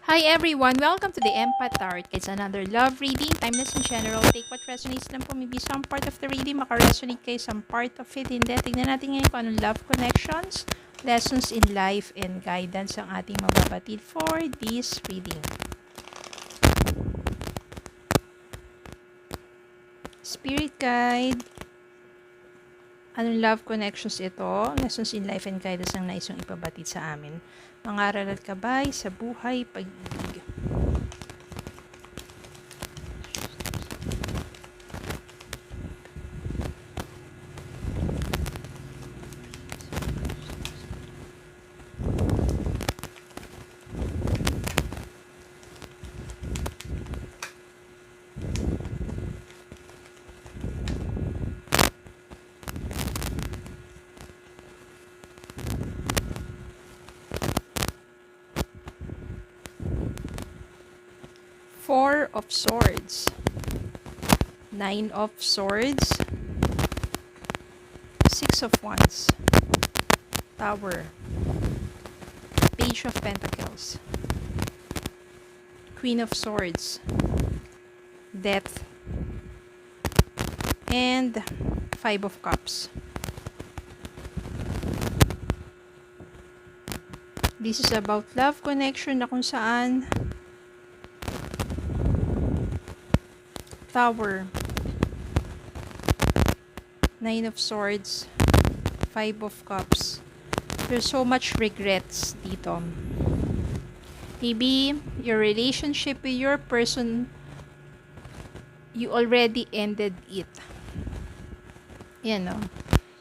Hi everyone! Welcome to the Empath Tarot. It's another love reading, timeless and general. Take what resonates lang po. Maybe some part of the reading makaresonate kayo, some part of it hindi. Tignan natin ngayon kung anong love connections, lessons in life, and guidance ang ating mababatid for this reading. Spirit Guide. Anong love connections ito? Lessons in life and guidance ang nais yung ipabatid sa amin. Mangaral at gabay sa buhay, pag-ibig. Four of Swords, Nine of Swords, Six of Wands, Tower, Page of Pentacles, Queen of Swords, Death, and Five of Cups. This is about love connection na kung saan Tower, Nine of Swords, Five of Cups. There's so much regrets dito. Maybe your relationship with your person, you already ended it. Yan, no?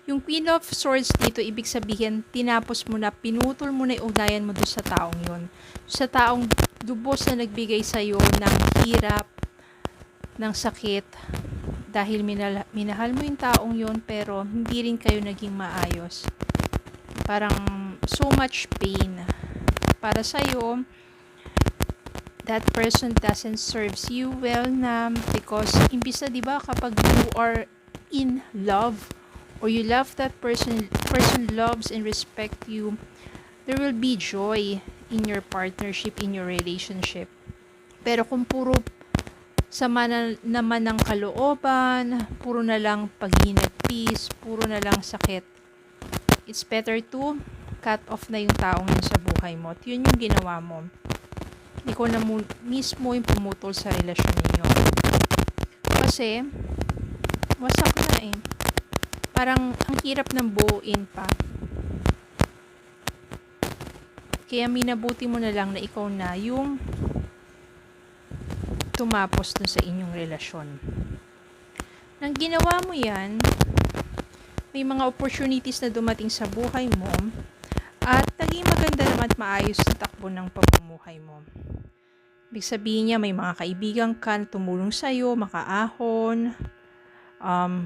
Yung Queen of Swords dito, ibig sabihin, tinapos mo na, pinutol mo na yung ugnayan mo doon sa taong yun. Sa taong lubos na nagbigay sa'yo ng hirap, ng sakit, dahil minahal mo yung taong yun, pero hindi rin kayo naging maayos. Parang so much pain para sa'yo. That person doesn't serves you well na, because imbis na, diba, kapag you are in love or you love that person loves and respect you, there will be joy in your partnership, in your relationship. Pero kung puro sama naman ng kalooban, puro na lang paghinagpis, puro na lang sakit, it's better to cut off na yung taong yun sa buhay mo. At yun yung ginawa mo. Ikaw na mismo yung pumutol sa relasyon ninyo. Kasi, wasak na eh. Parang ang hirap ng buuin pa. Kaya minabuti mo na lang na ikaw na yung tumapos dun sa inyong relasyon. Nang ginawa mo yan, may mga opportunities na dumating sa buhay mo at naging maganda naman at maayos sa takbo ng pamumuhay mo. Ibig sabihin niya, may mga kaibigan ka na tumulong sa'yo, makaahon,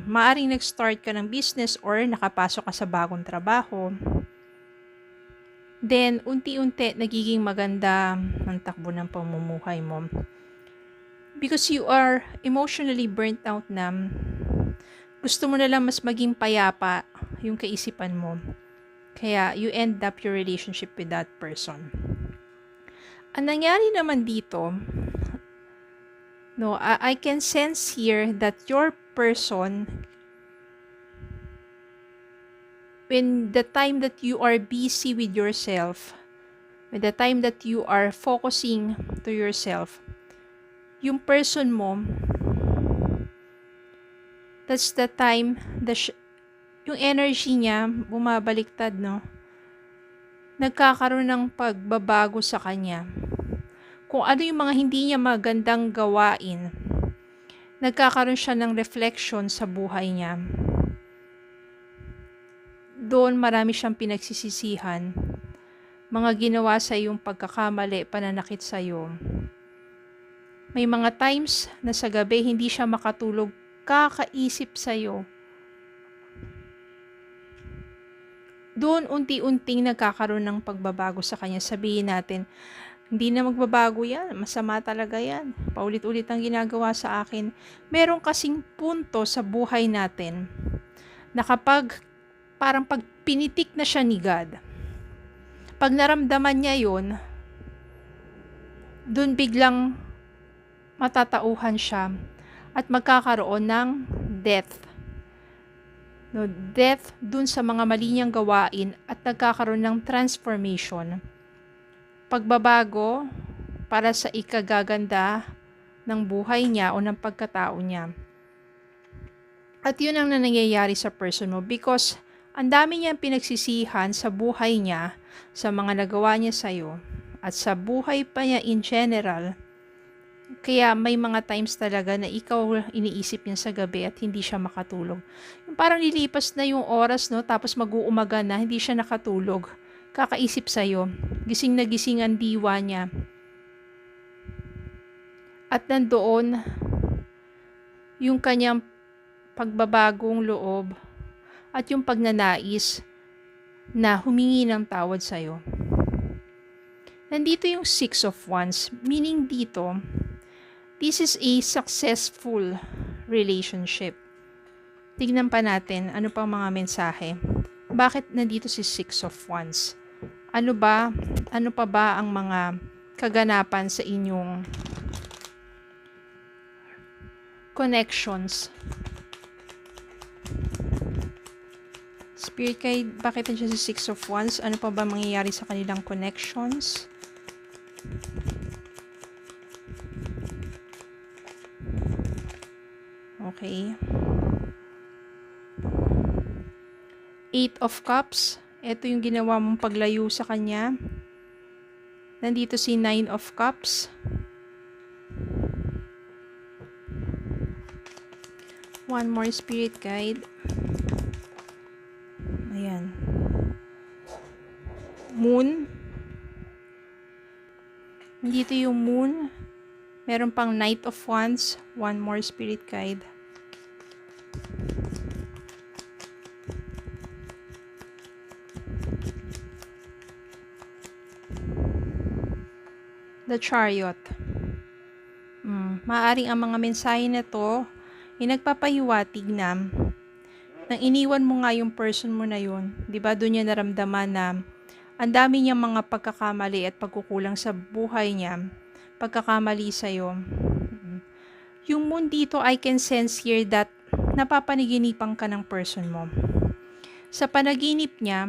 maaring nag-start ka ng business or nakapasok ka sa bagong trabaho. Then, unti-unti, nagiging maganda ang takbo ng pamumuhay mo. Because you are emotionally burnt out na, gusto mo na lang mas maging payapa yung kaisipan mo. Kaya, you end up your relationship with that person. Ang nangyari naman dito, no, I can sense here that your person, when the time that you are busy with yourself, when the time that you are focusing to yourself, yung person mo, that's the time yung energy niya bumabaliktad, no? Nagkakaroon ng pagbabago sa kanya. Kung ano yung mga hindi niya magandang gawain, nagkakaroon siya ng reflection sa buhay niya. Doon marami siyang pinagsisisihan. Mga ginawa sa iyong pagkakamali, pananakit sa iyo. May mga times na sa gabi hindi siya makatulog, kakaisip sa iyo. Doon unti-unting nagkakaroon ng pagbabago sa kanya. Sabihin natin, hindi na magbabago yan, masama talaga yan, paulit-ulit ang ginagawa sa akin. Meron kasing punto sa buhay natin na kapag parang pag pinitik na siya ni God, pag naramdaman niya yun, dun biglang matatauhan siya at magkakaroon ng death. No, death dun sa mga mali niyang gawain at nagkakaroon ng transformation. Pagbabago para sa ikagaganda ng buhay niya o ng pagkatao niya. At yun ang nangyayari sa person mo because ang dami niyang pinagsisihan sa buhay niya, sa mga nagawa niya sa'yo, at sa buhay pa niya in general. Kaya may mga times talaga na ikaw iniisip niya sa gabi at hindi siya makatulog. Yung parang nilipas na yung oras, no? Tapos mag-uumaga na, hindi siya nakatulog. Kakaisip sa'yo. Gising na gising ang diwa niya. At nandoon, yung kanyang pagbabagong loob at yung pagnanais na humingi ng tawad sa'yo. Nandito yung 6 of Wands. Meaning dito, this is a successful relationship. Tignan pa natin ano pang mga mensahe. Bakit nandito si 6 of Wands? Ano pa ba ang mga kaganapan sa inyong connections? Spirit guide, bakit nandiyan si 6 of Wands? Ano pa ba mangyayari sa kanilang connections? Okay. 8 of Cups. Ito yung ginawa mong paglayo sa kanya. Nandito si 9 of Cups. One more spirit guide. Ayan. Moon. Nandito yung Moon. Meron pang Knight of Wands. One more spirit guide. The Chariot. Maaring ang mga mensahe na to ay nagpapahiwatig na nang iniwan mo nga yung person mo na yun, di ba doon niya naramdaman na ang dami niyang mga pagkakamali at pagkukulang sa buhay niya, pagkakamali sa'yo. Yung Moon dito, I can sense here that napapanaginipan ka ng person mo. Sa panaginip niya,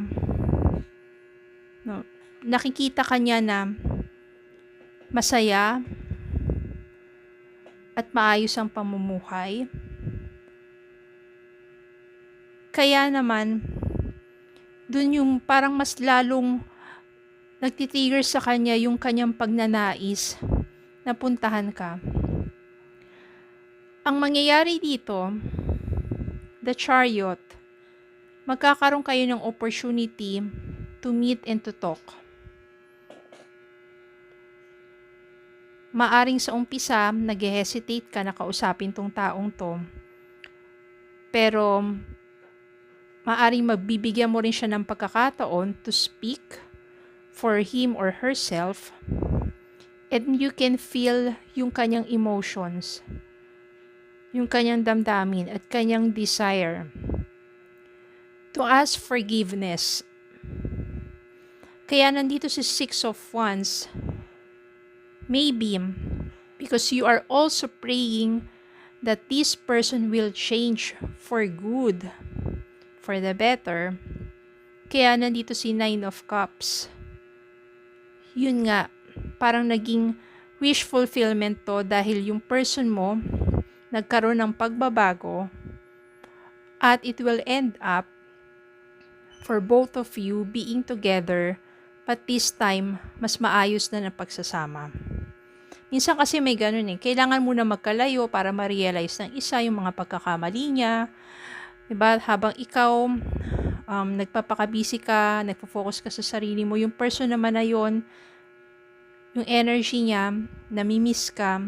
no, nakikita ka niya na masaya at maayos ang pamumuhay. Kaya naman, dun yung parang mas lalong nagtitrigger sa kanya yung kanyang pagnanais na puntahan ka. Ang mangyayari dito, the Chariot, magkakaroon kayo ng opportunity to meet and to talk. Maaring sa umpisa, nag-hesitate ka na kausapin tong taong to. Pero, maaring magbibigyan mo rin siya ng pagkakataon to speak for him or herself. And you can feel yung kanyang emotions, yung kanyang damdamin at kanyang desire to ask forgiveness. Kaya nandito si 6 of Wands. Maybe because you are also praying that this person will change for good, for the better. Kaya nandito si 9 of Cups. Yun nga, parang naging wish fulfillment to dahil yung person mo nagkaroon ng pagbabago at it will end up for both of you being together, but this time, mas maayos na ng pagsasama. Minsan kasi may ganun kailangan muna magkalayo para ma-realize ng isa yung mga pagkakamali niya. Diba? Habang ikaw, nagpapakabisi ka, nagpo-focus ka sa sarili mo, yung person naman na yon, yung energy niya, namimiss ka,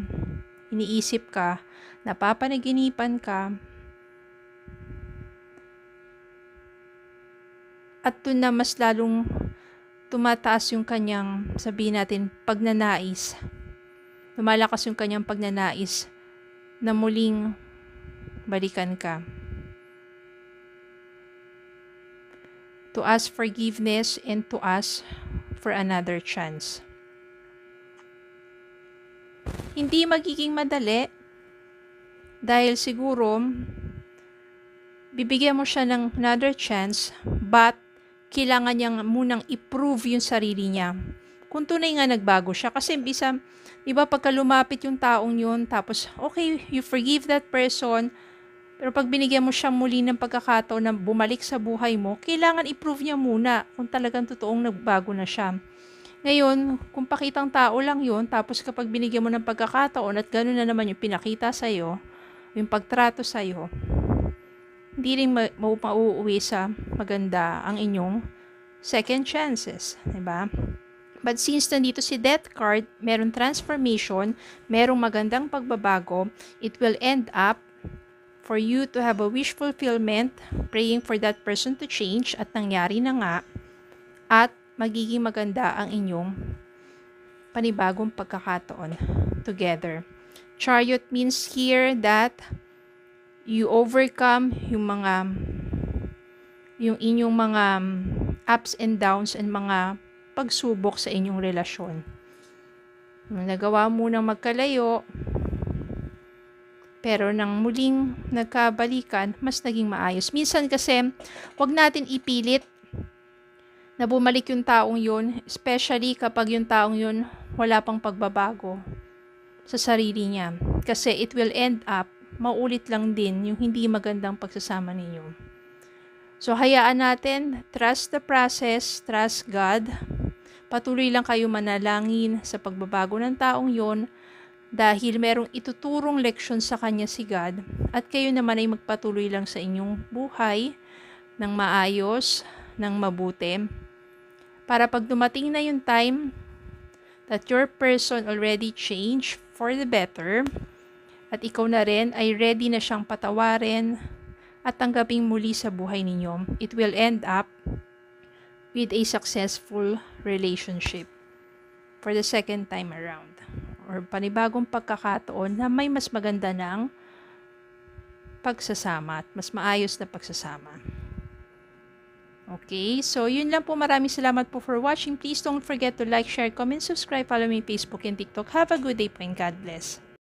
iniisip ka, napapanaginipan ka, at doon na mas lalong tumataas yung kanyang, sabihin natin, pagnanais. Lumalakas yung kanyang pagnanais na muling balikan ka. To ask forgiveness and to ask for another chance. Hindi magiging madali dahil siguro bibigyan mo siya ng another chance, but kailangan niyang munang i-prove yung sarili niya. Kung tunay nga nagbago siya. Kasi bisa, di ba pagka lumapit yung taong yun, tapos okay, you forgive that person, pero pag binigyan mo siya muli ng pagkakataon na bumalik sa buhay mo, kailangan i-prove niya muna kung talagang totoong nagbago na siya. Ngayon, kung pakitang tao lang yun, tapos kapag binigyan mo ng pagkakataon at gano'n na naman yung pinakita sa'yo, yung pagtrato sa'yo, hindi rin mauuwi sa maganda ang inyong second chances, diba? But since nandito si Death card, merong transformation, merong magandang pagbabago, it will end up for you to have a wish fulfillment, praying for that person to change, at nangyari na nga, at magiging maganda ang inyong panibagong pagkakataon together. Chariot means here that you overcome yung inyong mga ups and downs and mga pagsubok sa inyong relasyon. Nagawa mo nang magkalayo, pero nang muling nagkabalikan, mas naging maayos. Minsan kasi, wag natin ipilit na bumalik yung taong yun, especially kapag yung taong yun wala pang pagbabago sa sarili niya. Kasi it will end up maulit lang din yung hindi magandang pagsasama ninyo. So, hayaan natin, trust the process, trust God. Patuloy lang kayo manalangin sa pagbabago ng taong yon dahil merong ituturong leksyon sa kanya si God, at kayo naman ay magpatuloy lang sa inyong buhay ng maayos, ng mabuti, para pag dumating na yung time that your person already changed for the better, at ikaw na rin ay ready na siyang patawarin at tanggaping muli sa buhay ninyo, it will end up with a successful relationship for the second time around, or panibagong pagkakataon na may mas maganda ng pagsasama at mas maayos na pagsasama. Okay, so yun lang po. Maraming salamat po for watching. Please don't forget to like, share, comment, subscribe, follow me Facebook and TikTok. Have a good day po and God bless.